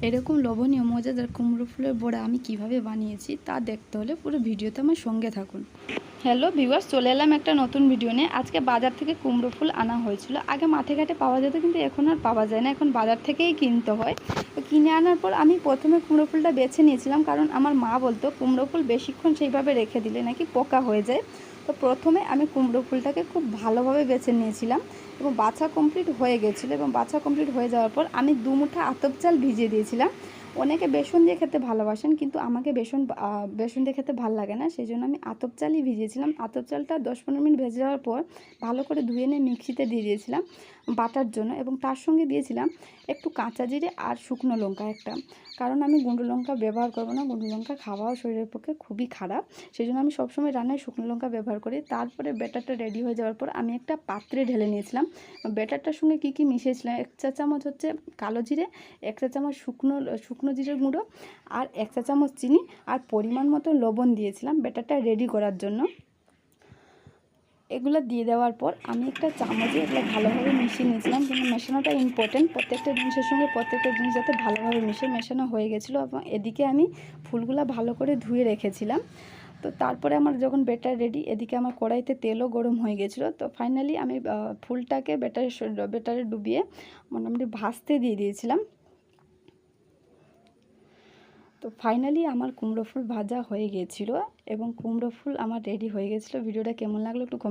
এরকম লোভনীয় মজাদার কুমড়ো ফুলের বড়া আমি কিভাবে বানিয়েছি তা দেখতে হলে পুরো ভিডিওতে আমার সঙ্গে থাকুন। হ্যালো ভিউয়ার্স, চলে এলাম একটা নতুন ভিডিও নিয়ে। আজকে বাজার থেকে কুমড়ো ফুল আনা হয়েছিল। আগে মাঠে ঘাটে পাওয়া যেত, কিন্তু এখন আর পাওয়া যায় না, এখন বাজার থেকেই কিনতে হয়। তো কিনে আনার পর আমি প্রথমে কুমড়ো ফুলটা বেছে নিয়েছিলাম, কারণ আমার মা বলতো কুমড়ো ফুল বেশিক্ষণ সেইভাবে রেখে দিলে নাকি পোকা হয়ে যায়। তো প্রথমে আমি কুমড়ো ফুলটাকে খুব ভালোভাবে বেছে নিয়েছিলাম এবং বাছা কমপ্লিট হয়ে গেছিলো। এবং বাছা কমপ্লিট হয়ে যাওয়ার পর আমি 2 মুঠা আতপ চাল ভিজিয়ে দিয়েছিলাম। অনেকে বেসন দিয়ে খেতে ভালোবাসেন, কিন্তু আমাকে বেসন দিয়ে খেতে ভালো লাগে না, সেই জন্য আমি আতপ চালই ভিজিয়েছিলাম। আতপ চালটা 10-15 মিনিট ভেজে যাওয়ার পর ভালো করে ধুয়ে নিয়ে মিক্সিতে দিয়ে দিয়েছিলাম বাটার জন্য, এবং তার সঙ্গে দিয়েছিলাম একটু কাঁচা জিরে আর শুকনো লঙ্কা একটা, কারণ আমি গুঁড়ো লঙ্কা ব্যবহার করবো না। গুঁড়ো লঙ্কা খাওয়াও শরীরের পক্ষে খুবই খারাপ, সেই জন্য আমি সবসময় রান্নায় শুকনো লঙ্কা ব্যবহার করি। তারপরে ব্যাটারটা রেডি হয়ে যাওয়ার পর আমি একটা পাত্রে ঢেলে নিয়েছিলাম। ব্যাটারটার সঙ্গে কী কী মিশিয়েছিলাম, 1 চা চামচ হচ্ছে কালো জিরে, 1 চা চামচ শুকনো জিরের গুঁড়ো, আর 1 চা চামচ চিনি, আর পরিমাণ মতো লবণ দিয়েছিলাম ব্যাটারটা রেডি করার জন্য। এগুলো দিয়ে দেওয়ার পর আমি একটা চামচে এগুলো ভালোভাবে মিশিয়ে নিয়েছিলাম, কিন্তু মেশানোটা ইম্পর্টেন্ট। প্রত্যেকটা জিনিসের সঙ্গে প্রত্যেকটা জিনিস যাতে ভালোভাবে মেশানো হয়ে গেছিলো, এবং এদিকে আমি ফুলগুলো ভালো করে ধুয়ে রেখেছিলাম। তো তারপরে আমার যখন ব্যাটার রেডি, এদিকে আমার কড়াইতে তেলও গরম হয়ে গেছিলো। তো ফাইনালি আমি ফুলটাকে ব্যাটারে ডুবিয়ে মোটামুটি ভাজতে দিয়ে দিয়েছিলাম। তো ফাইনালি আমার কুমড়ো ফুল ভাজা হয়ে গিয়েছিলো এবং কুমড়ো ফুল আমার রেডি হয়ে গেছিলো। ভিডিওটা কেমন লাগলো একটু